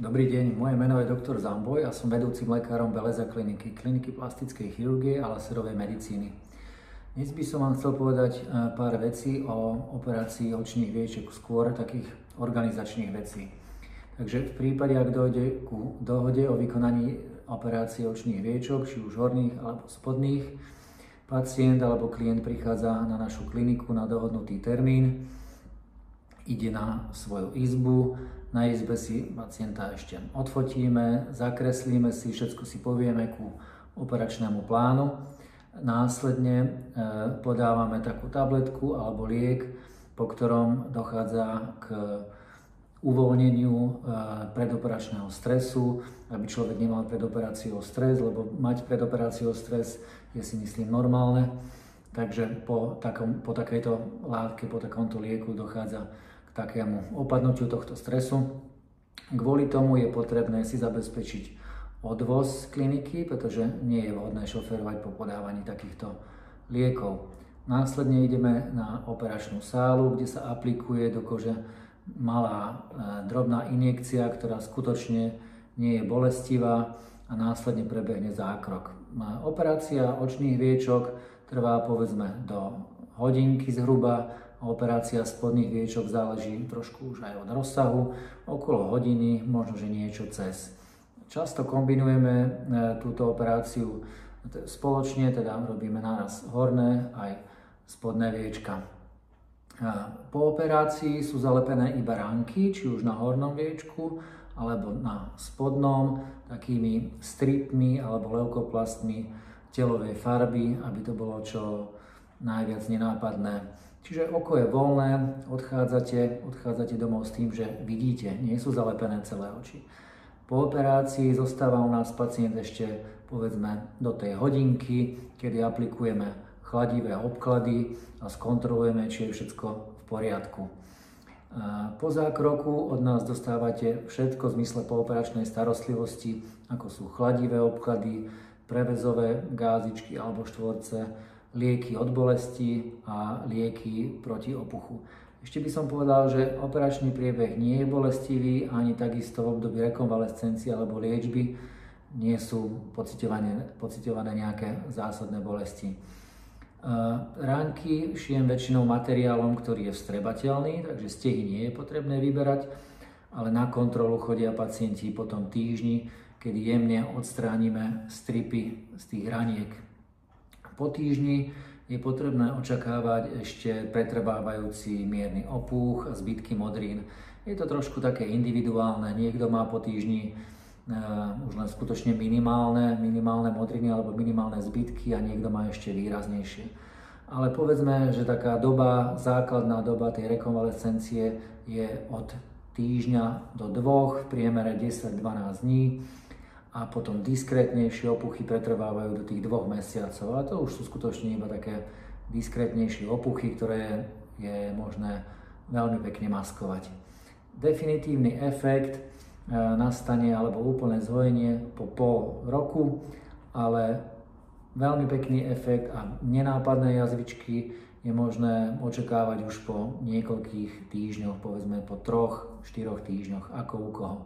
Dobrý deň, moje meno je doktor Zamboj a som vedúcim lekárom Beleza kliniky plastickej chirurgie a laserovej medicíny. Dnes by som vám chcel povedať pár vecí o operácii očných viečiok, skôr takých organizačných vecí. Takže v prípade, ak dojde ku dohode o vykonaní operácie očných viečok, či už horných alebo spodných, pacient alebo klient prichádza na našu kliniku na dohodnutý termín, ide na svoju izbu, na izbe si pacienta ešte odfotíme, zakreslíme si, všetko si povieme ku operačnému plánu. Následne podávame takú tabletku alebo liek, po ktorom dochádza k uvoľneniu predoperačného stresu, aby človek nemal pred operáciou stres, lebo mať pred operáciou stres je, si myslím, normálne. Takže po takejto látke, po takomto lieku dochádza k takému opadnutiu tohto stresu. Kvôli tomu je potrebné si zabezpečiť odvoz z kliniky, pretože nie je vhodné šoférovať po podávaní takýchto liekov. Následne ideme na operačnú sálu, kde sa aplikuje do kože malá drobná injekcia, ktorá skutočne nie je bolestivá a následne prebehne zákrok. Operácia očných viečok trvá povedzme do hodinky zhruba. Operácia spodných viečok záleží trošku už aj od rozsahu, okolo hodiny, možno že niečo cez. Často kombinujeme túto operáciu spoločne, teda robíme naraz horné aj spodné viečka. Po operácii sú zalepené iba ránky, či už na hornom viečku alebo na spodnom, takými stripmi alebo leukoplastmi telovej farby, aby to bolo čo najviac nenápadné. Čiže oko je voľné, odchádzate domov s tým, že vidíte, nie sú zalepené celé oči. Po operácii zostáva u nás pacient ešte povedzme do tej hodinky, kedy aplikujeme chladivé obklady a skontrolujeme, či je všetko v poriadku. Po zákroku od nás dostávate všetko v zmysle pooperačnej starostlivosti, ako sú chladivé obklady, preväzové gázičky alebo štvorce, lieky od bolesti a lieky proti opuchu. Ešte by som povedal, že operačný priebeh nie je bolestivý, ani takisto v období rekonvalescencie alebo liečby nie sú pociťované nejaké zásadné bolesti. Ránky šijem väčšinou materiálom, ktorý je vstrebateľný, takže stehy nie je potrebné vyberať, ale na kontrolu chodia pacienti po tom týždni, kedy jemne odstránime stripy z tých raniek. Po týždni je potrebné očakávať ešte pretrvávajúci mierny opúch a zbytky modrín. Je to trošku také individuálne, niekto má po týždni už len skutočne minimálne modriny alebo minimálne zbytky a niekto má ešte výraznejšie. Ale povedzme, že taká základná doba tej rekonvalescencie je od týždňa do 2, v priemere 10-12 dní. A potom diskrétnejšie opuchy pretrvávajú do tých 2 mesiacov. A to už sú skutočne iba také diskrétnejšie opuchy, ktoré je možné veľmi pekne maskovať. Definitívny efekt nastane alebo úplné zhojenie po pol roku, ale veľmi pekný efekt a nenápadné jazvičky je možné očakávať už po niekoľkých týždňoch, povedzme po 3-4 týždňoch, ako u koho.